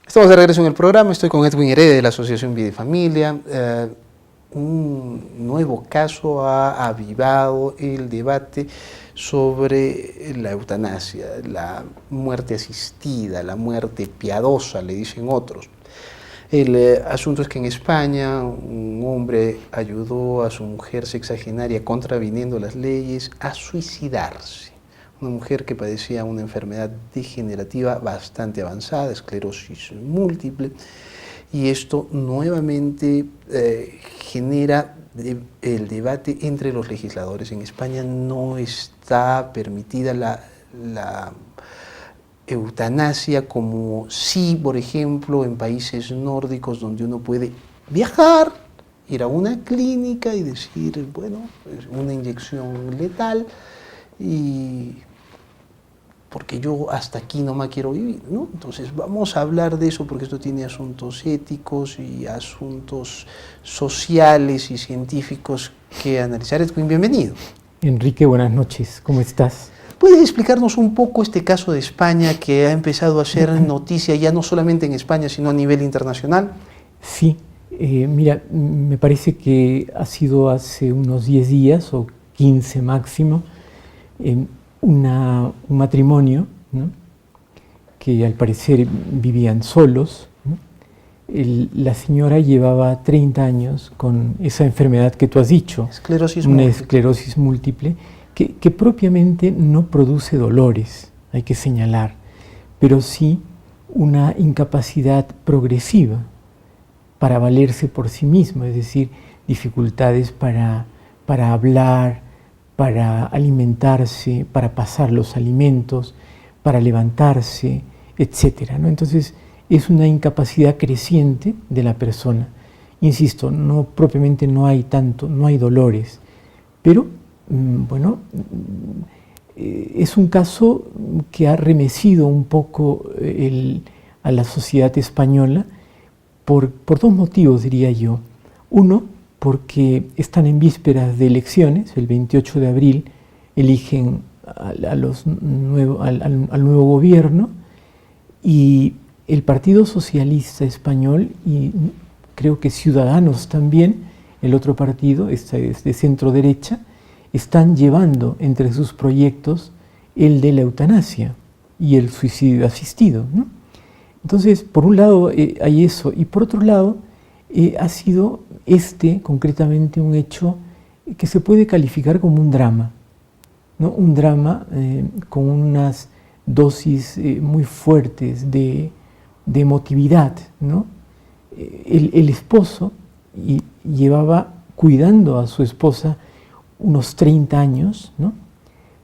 Estamos de regreso en el programa, estoy con Edwin Heredia de la Asociación Vida y Familia. Un nuevo caso ha avivado el debate sobre la eutanasia, la muerte asistida, la muerte piadosa, le dicen otros. El asunto es que en España un hombre ayudó a su mujer sexagenaria, contraviniendo las leyes, a suicidarse. Una mujer que padecía una enfermedad degenerativa bastante avanzada, esclerosis múltiple, y esto nuevamente genera el debate entre los legisladores. En España no está permitida la eutanasia como sí, por ejemplo, en países nórdicos donde uno puede viajar, ir a una clínica y decir, bueno, es una inyección letal y porque yo hasta aquí no me quiero vivir, ¿no? Entonces vamos a hablar de eso porque esto tiene asuntos éticos y asuntos sociales y científicos que analizar. Edwin, bienvenido. Enrique, buenas noches, ¿cómo estás? ¿Puedes explicarnos un poco este caso de España que ha empezado a ser noticia ya no solamente en España, sino a nivel internacional? Sí, mira, me parece que ha sido hace unos 10 días o 15 máximo, un matrimonio, ¿no?, que al parecer vivían solos, ¿no? La señora llevaba 30 años con esa enfermedad que tú has dicho, una esclerosis múltiple, que propiamente no produce dolores, hay que señalar, pero sí una incapacidad progresiva para valerse por sí misma, es decir, dificultades para hablar, para alimentarse, para pasar los alimentos, para levantarse, etc., ¿no? Entonces es una incapacidad creciente de la persona. Insisto, no propiamente no hay dolores, pero bueno, es un caso que ha remecido un poco a la sociedad española por dos motivos, diría yo. Uno, porque están en vísperas de elecciones, el 28 de abril eligen al nuevo gobierno, y el Partido Socialista Español y creo que Ciudadanos también, el otro partido, este es de centro derecha, están llevando entre sus proyectos el de la eutanasia y el suicidio asistido, ¿no? Entonces, por un lado hay eso, y por otro lado ha sido concretamente un hecho que se puede calificar como un drama, ¿no? Un drama con unas dosis muy fuertes de emotividad, ¿no? El esposo llevaba cuidando a su esposa unos 30 años, ¿no?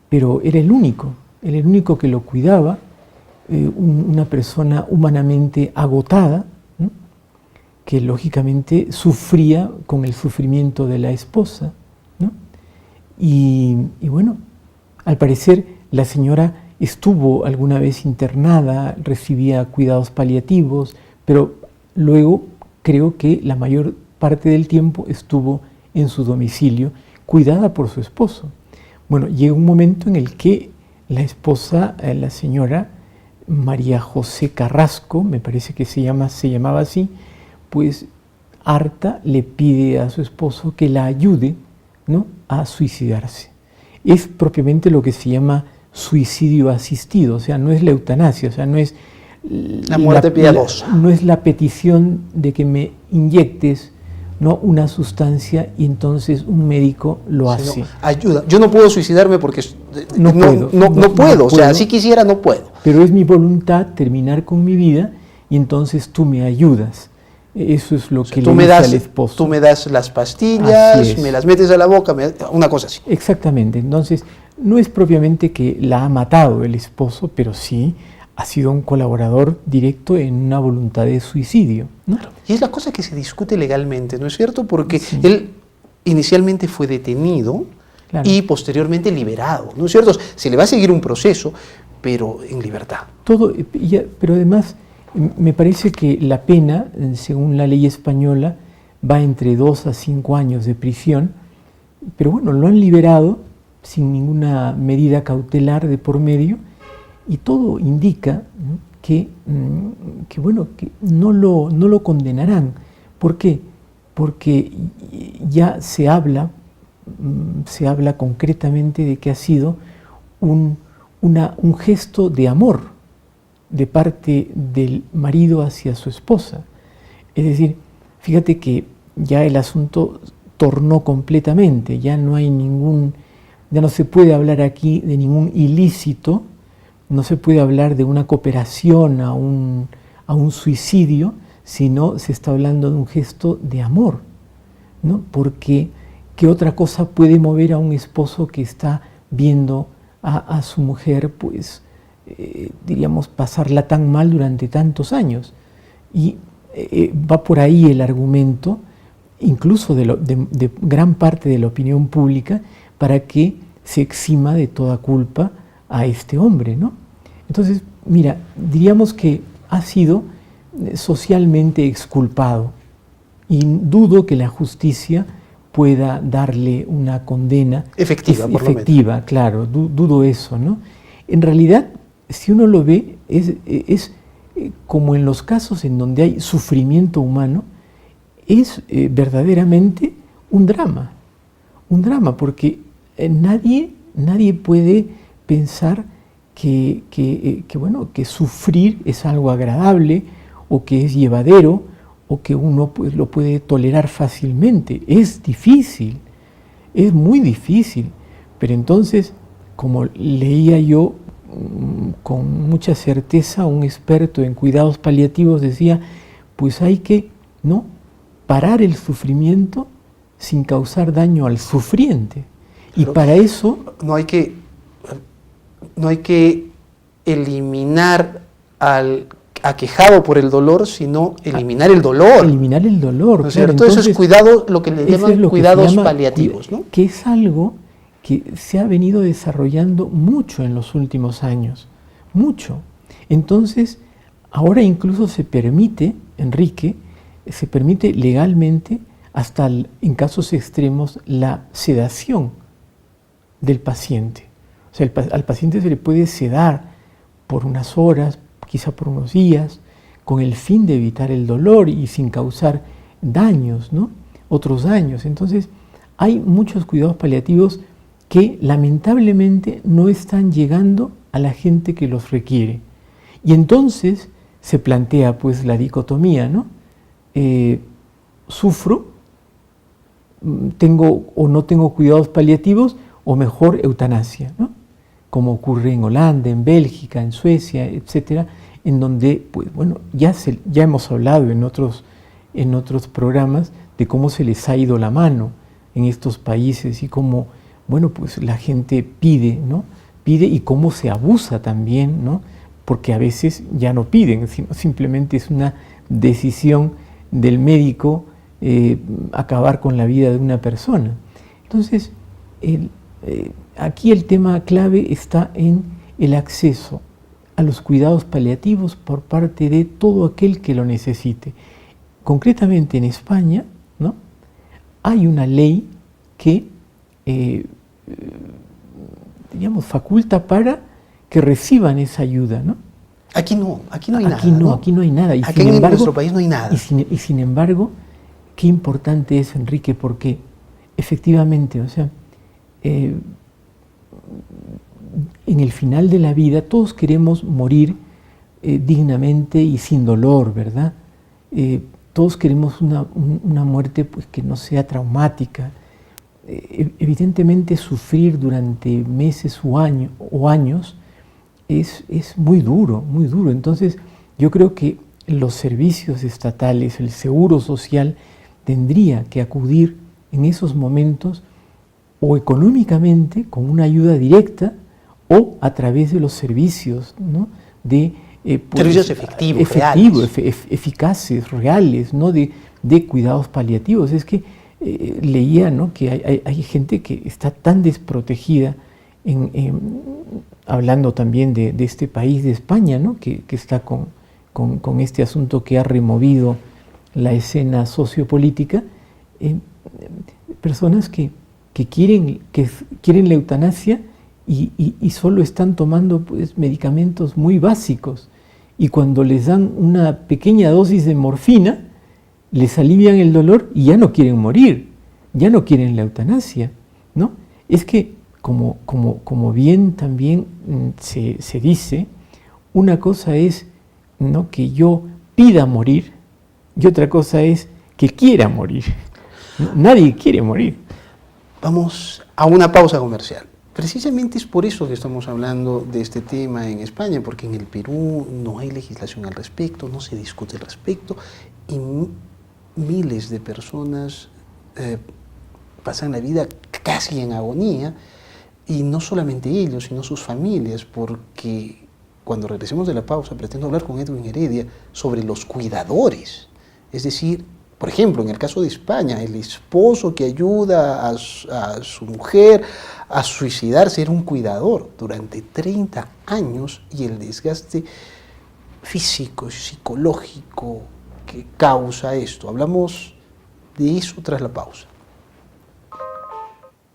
Pero era el único que lo cuidaba, una persona humanamente agotada, ¿no?, que lógicamente sufría con el sufrimiento de la esposa, ¿no? Y bueno, al parecer la señora estuvo alguna vez internada, recibía cuidados paliativos, pero luego creo que la mayor parte del tiempo estuvo en su domicilio, cuidada por su esposo. Bueno, llega un momento en el que la esposa, la señora María José Carrasco, me parece que se llamaba así, pues harta le pide a su esposo que la ayude, ¿no?, a suicidarse. Es propiamente lo que se llama suicidio asistido, o sea, no es la eutanasia, o sea, no es la muerte piadosa. No es la petición de que me inyectes, ¿no?, una sustancia y entonces un médico lo hace. No, ayuda. Yo no puedo suicidarme porque no puedo. O sea, si quisiera no puedo. Pero es mi voluntad terminar con mi vida y entonces tú me ayudas. Eso es lo que le dice al esposo. Tú me das las pastillas, me las metes a la boca, una cosa así. Exactamente. Entonces, no es propiamente que la ha matado el esposo, pero sí ha sido un colaborador directo en una voluntad de suicidio, ¿no? Claro. Y es la cosa que se discute legalmente, ¿no es cierto? Porque él inicialmente fue detenido, claro, y posteriormente liberado, ¿no es cierto? Se le va a seguir un proceso, pero en libertad. Pero además me parece que la pena, según la ley española, va entre 2 a 5 años de prisión, pero bueno, lo han liberado sin ninguna medida cautelar de por medio, y todo indica, ¿no?, bueno, que no lo condenarán. ¿Por qué? Porque ya se habla concretamente de que ha sido un gesto de amor de parte del marido hacia su esposa. Es decir, fíjate que ya el asunto tornó completamente, ya no se puede hablar aquí de ningún ilícito, no se puede hablar de una cooperación a un suicidio, sino se está hablando de un gesto de amor, ¿no? Porque ¿qué otra cosa puede mover a un esposo que está viendo a su mujer, pues, diríamos, pasarla tan mal durante tantos años? Y va por ahí el argumento, incluso de gran parte de la opinión pública, para que se exima de toda culpa a este hombre, ¿no? Entonces, mira, diríamos que ha sido socialmente exculpado y dudo que la justicia pueda darle una condena efectiva, claro, dudo eso, ¿no? En realidad, si uno lo ve, es como en los casos en donde hay sufrimiento humano, es verdaderamente un drama, porque nadie puede pensar que sufrir es algo agradable o que es llevadero o que uno pues lo puede tolerar fácilmente. Es difícil, es muy difícil, pero entonces, como leía yo con mucha certeza, un experto en cuidados paliativos decía, pues hay que, ¿no?, parar el sufrimiento sin causar daño al sufriente. Y para eso no hay que eliminar al aquejado por el dolor, sino eliminar el dolor. Eliminar el dolor, ¿no es cierto? Entonces, eso es cuidado, lo que le llaman cuidados paliativos, ¿no? Que es algo que se ha venido desarrollando mucho en los últimos años, mucho. Entonces, ahora incluso se permite, Enrique, se permite legalmente, hasta en casos extremos, la sedación del paciente. O sea, al paciente se le puede sedar por unas horas, quizá por unos días, con el fin de evitar el dolor y sin causar daños, ¿no?, otros daños. Entonces, hay muchos cuidados paliativos que lamentablemente no están llegando a la gente que los requiere. Y entonces se plantea pues la dicotomía, ¿no? Sufro, tengo o no tengo cuidados paliativos, o mejor eutanasia, ¿no?, como ocurre en Holanda, en Bélgica, en Suecia, etcétera, en donde, pues bueno, ya hemos hablado en otros programas de cómo se les ha ido la mano en estos países y cómo, bueno, pues la gente pide, ¿no?, pide, y cómo se abusa también, ¿no?, porque a veces ya no piden, sino simplemente es una decisión del médico acabar con la vida de una persona. Entonces, aquí el tema clave está en el acceso a los cuidados paliativos por parte de todo aquel que lo necesite. Concretamente en España, ¿no?, hay una ley que faculta para que reciban esa ayuda, ¿no? Aquí no hay nada. Aquí no hay nada. Y aquí en nuestro país no hay nada. Y sin embargo, qué importante es, Enrique, porque efectivamente, o sea, en el final de la vida todos queremos morir dignamente y sin dolor, ¿verdad? Todos queremos una muerte pues, que no sea traumática. Evidentemente sufrir durante meses o años es muy duro, muy duro. Entonces yo creo que los servicios estatales, el seguro social, tendría que acudir en esos momentos o económicamente con una ayuda directa o a través de los servicios, ¿no?, de servicios eficaces, reales, ¿no?, de cuidados paliativos. Es que leía, ¿no?, que hay gente que está tan desprotegida, hablando también de este país, de España, ¿no?, que está con este asunto que ha removido la escena sociopolítica, personas que quieren la eutanasia y solo están tomando pues, medicamentos muy básicos. y cuando les dan una pequeña dosis de morfina, les alivian el dolor y ya no quieren morir, ya no quieren la eutanasia, ¿no? Es que, como bien también se dice, una cosa es, ¿no?, que yo pida morir y otra cosa es que quiera morir. Nadie quiere morir. Vamos a una pausa comercial. Precisamente es por eso que estamos hablando de este tema en España, porque en el Perú no hay legislación al respecto, no se discute al respecto, y miles de personas pasan la vida casi en agonía, y no solamente ellos, sino sus familias, porque cuando regresemos de la pausa pretendo hablar con Edwin Heredia sobre los cuidadores, es decir, por ejemplo, en el caso de España, el esposo que ayuda a su mujer a suicidarse era un cuidador durante 30 años y el desgaste físico y psicológico que causa esto. Hablamos de eso tras la pausa.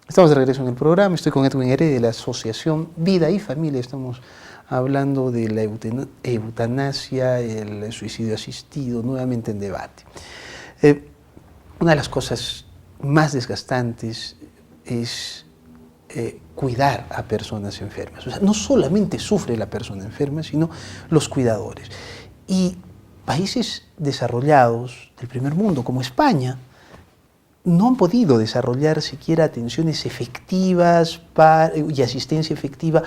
Estamos de regreso en el programa, estoy con Edwin Heredia de la Asociación Vida y Familia. Estamos hablando de la eutanasia, el suicidio asistido, nuevamente en debate. Una de las cosas más desgastantes es cuidar a personas enfermas. O sea, no solamente sufre la persona enferma, sino los cuidadores. Y países desarrollados del primer mundo, como España, no han podido desarrollar siquiera atenciones efectivas y asistencia efectiva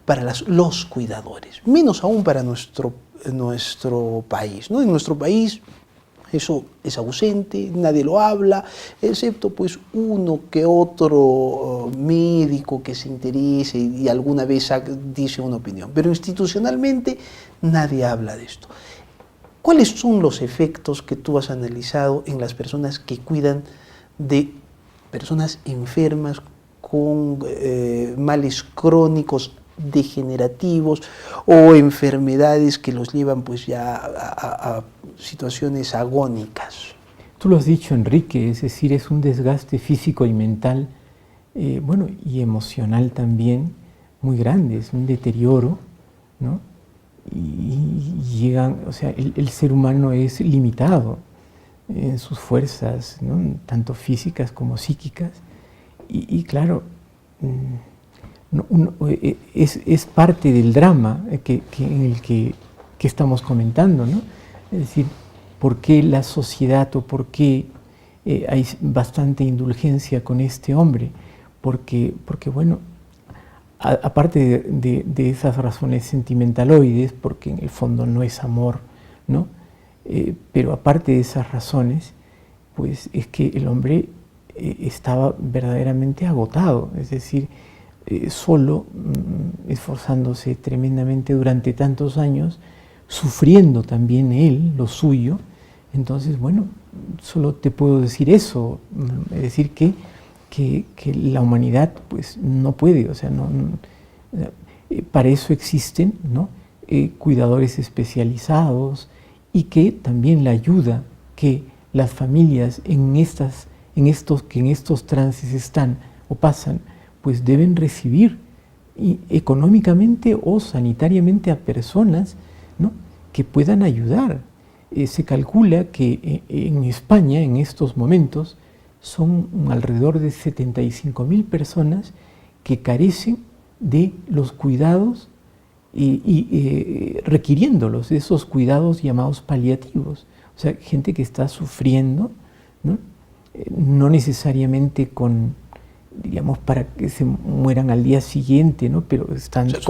para los cuidadores, menos aún para nuestro país, ¿no? En nuestro país eso es ausente, nadie lo habla, excepto pues uno que otro médico que se interese y alguna vez dice una opinión. Pero institucionalmente nadie habla de esto. ¿Cuáles son los efectos que tú has analizado en las personas que cuidan de personas enfermas con males crónicos degenerativos o enfermedades que los llevan pues ya a situaciones agónicas? Tú lo has dicho, Enrique, es decir, es un desgaste físico y mental, bueno, y emocional también muy grande, es un deterioro, ¿no? Y llegan, o sea, el ser humano es limitado en sus fuerzas, ¿no?, tanto físicas como psíquicas, y claro, es parte del drama en el que estamos comentando, ¿no? Es decir, ¿por qué la sociedad o por qué hay bastante indulgencia con este hombre? Porque bueno, aparte de esas razones sentimentaloides, porque en el fondo no es amor, ¿no? Pero aparte de esas razones, pues es que el hombre estaba verdaderamente agotado, es decir, solo, esforzándose tremendamente durante tantos años, sufriendo también él lo suyo. Entonces, bueno, solo te puedo decir eso, es decir, que la humanidad pues no puede, o sea, para eso existen, ¿no?, cuidadores especializados, y que también la ayuda que las familias que en estos trances están o pasan, pues deben recibir económicamente o sanitariamente a personas, ¿no?, que puedan ayudar. Se calcula que en España, en estos momentos, son alrededor de 75.000 personas que carecen de los cuidados y requiriéndolos, de esos cuidados llamados paliativos. O sea, gente que está sufriendo, ¿no?, no necesariamente digamos, para que se mueran al día siguiente, ¿no?, pero están, o sea,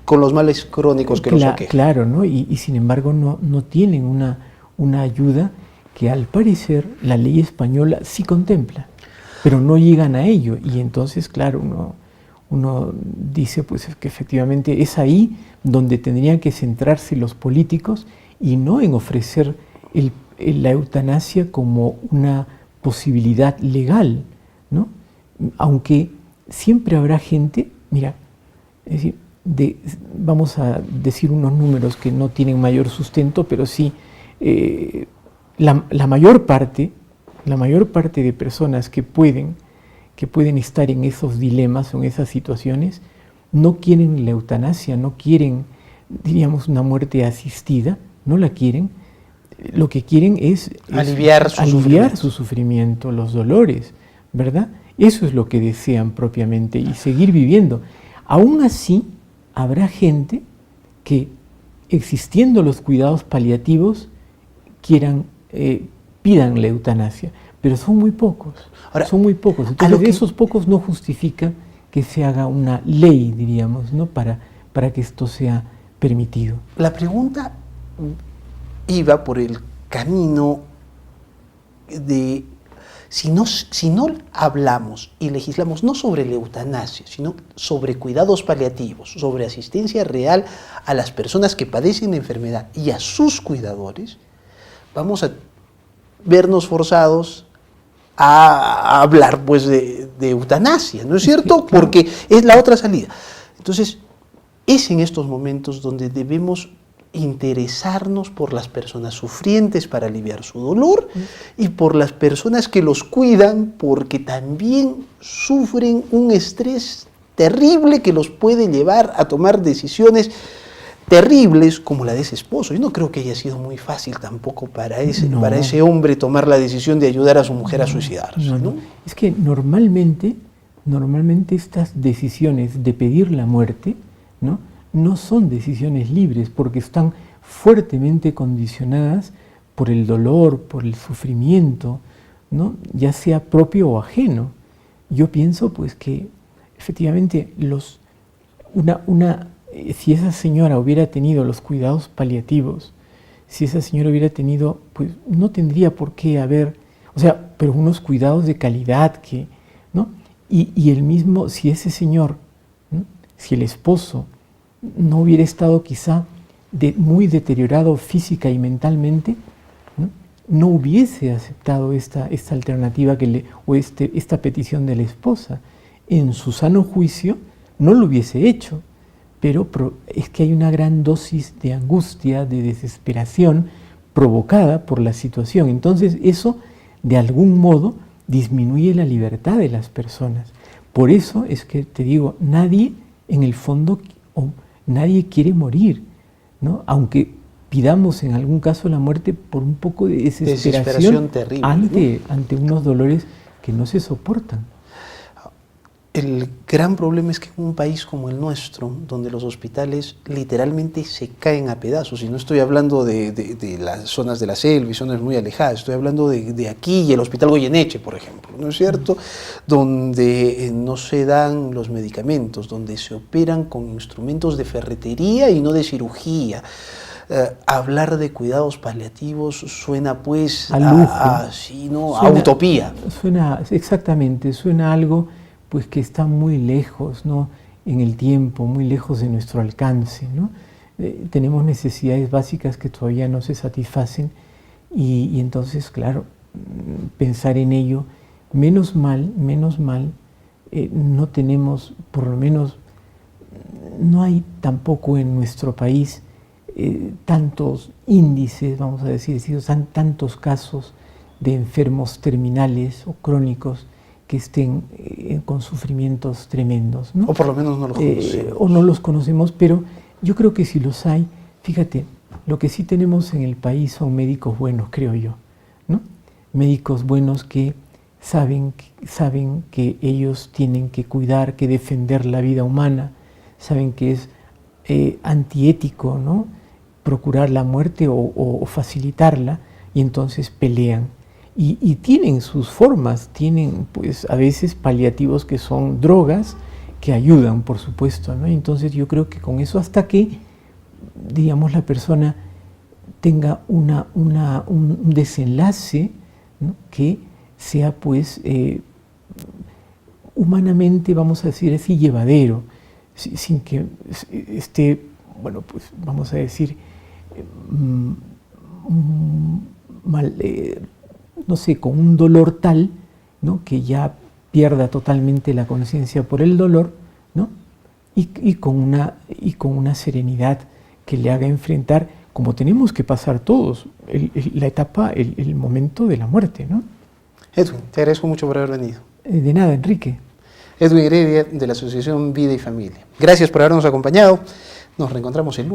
con los males crónicos que los aquejan. Claro, ¿no? Y sin embargo no tienen una ayuda que al parecer la ley española sí contempla, pero no llegan a ello. Y entonces, claro, uno dice pues que efectivamente es ahí donde tendrían que centrarse los políticos y no en ofrecer la eutanasia como una posibilidad legal, ¿no? Aunque siempre habrá gente, mira, es decir, vamos a decir unos números que no tienen mayor sustento, pero sí, la mayor parte de personas que pueden estar en esos dilemas o en esas situaciones no quieren la eutanasia, no quieren diríamos, una muerte asistida, no la quieren. Lo que quieren es aliviar su sufrimiento, los dolores, ¿verdad? Eso es lo que desean propiamente y seguir viviendo. Aún así, habrá gente que, existiendo los cuidados paliativos, pidan la eutanasia, pero son muy pocos. Ahora, son muy pocos. Entonces, esos pocos no justifica que se haga una ley, diríamos, ¿no? para que esto sea permitido. La pregunta iba por el camino de si no hablamos y legislamos no sobre la eutanasia, sino sobre cuidados paliativos, sobre asistencia real a las personas que padecen la enfermedad y a sus cuidadores, vamos a vernos forzados a hablar pues de eutanasia, ¿no es cierto? Claro. Porque es la otra salida. Entonces, es en estos momentos donde debemos interesarnos por las personas sufrientes para aliviar su dolor y por las personas que los cuidan porque también sufren un estrés terrible que los puede llevar a tomar decisiones terribles como la de ese esposo. Yo no creo que haya sido muy fácil tampoco para ese hombre tomar la decisión de ayudar a su mujer a suicidarse. ¿No? Es que normalmente estas decisiones de pedir la muerte, no son decisiones libres porque están fuertemente condicionadas por el dolor, por el sufrimiento, ¿no? Ya sea propio o ajeno. Yo pienso pues que efectivamente si esa señora hubiera tenido los cuidados paliativos, si esa señora hubiera tenido, pues no tendría por qué haber, pero unos cuidados de calidad ¿no? Y el mismo, si ese señor, ¿no? Si el esposo no hubiera estado quizá muy deteriorado física y mentalmente, no hubiese aceptado esta alternativa esta petición de la esposa. En su sano juicio no lo hubiese hecho, pero es que hay una gran dosis de angustia, de desesperación provocada por la situación. Entonces eso, de algún modo, disminuye la libertad de las personas. Por eso es que te digo, nadie, en el fondo, nadie quiere morir, ¿no? Aunque pidamos en algún caso la muerte por un poco de desesperación terrible, ante unos dolores que no se soportan. El gran problema es que en un país como el nuestro, donde los hospitales literalmente se caen a pedazos, y no estoy hablando de las zonas de la selva y zonas muy alejadas, estoy hablando de aquí y el Hospital Goyeneche, por ejemplo, ¿no es cierto? Donde no se dan los medicamentos, donde se operan con instrumentos de ferretería y no de cirugía. Hablar de cuidados paliativos suena pues a utopía. Suena algo pues que está muy lejos, ¿no? En el tiempo, muy lejos de nuestro alcance, ¿no? Tenemos necesidades básicas que todavía no se satisfacen y entonces, claro, pensar en ello, menos mal, no tenemos, por lo menos, no hay tampoco en nuestro país tantos índices, vamos a decir, tantos casos de enfermos terminales o crónicos que estén con sufrimientos tremendos, ¿no? O por lo menos no los conocemos. O no los conocemos, pero yo creo que si los hay, fíjate, lo que sí tenemos en el país son médicos buenos, creo yo, ¿no? Médicos buenos que saben que ellos tienen que cuidar, que defender la vida humana, saben que es antiético, ¿no? Procurar la muerte o facilitarla, y entonces pelean. Y tienen sus formas, tienen pues a veces paliativos que son drogas que ayudan, por supuesto, ¿no? Entonces yo creo que con eso, hasta que, digamos, la persona tenga un desenlace, ¿no? Que sea pues humanamente, vamos a decir así, llevadero, sin que esté, bueno, pues vamos a decir, no sé, con un dolor tal, ¿no? Que ya pierda totalmente la conciencia por el dolor, ¿no? Y con una serenidad que le haga enfrentar, como tenemos que pasar todos, la etapa, el momento de la muerte, ¿no? Edwin, te agradezco mucho por haber venido. De nada, Enrique. Edwin Heredia, de la Asociación Vida y Familia. Gracias por habernos acompañado. Nos reencontramos el lunes.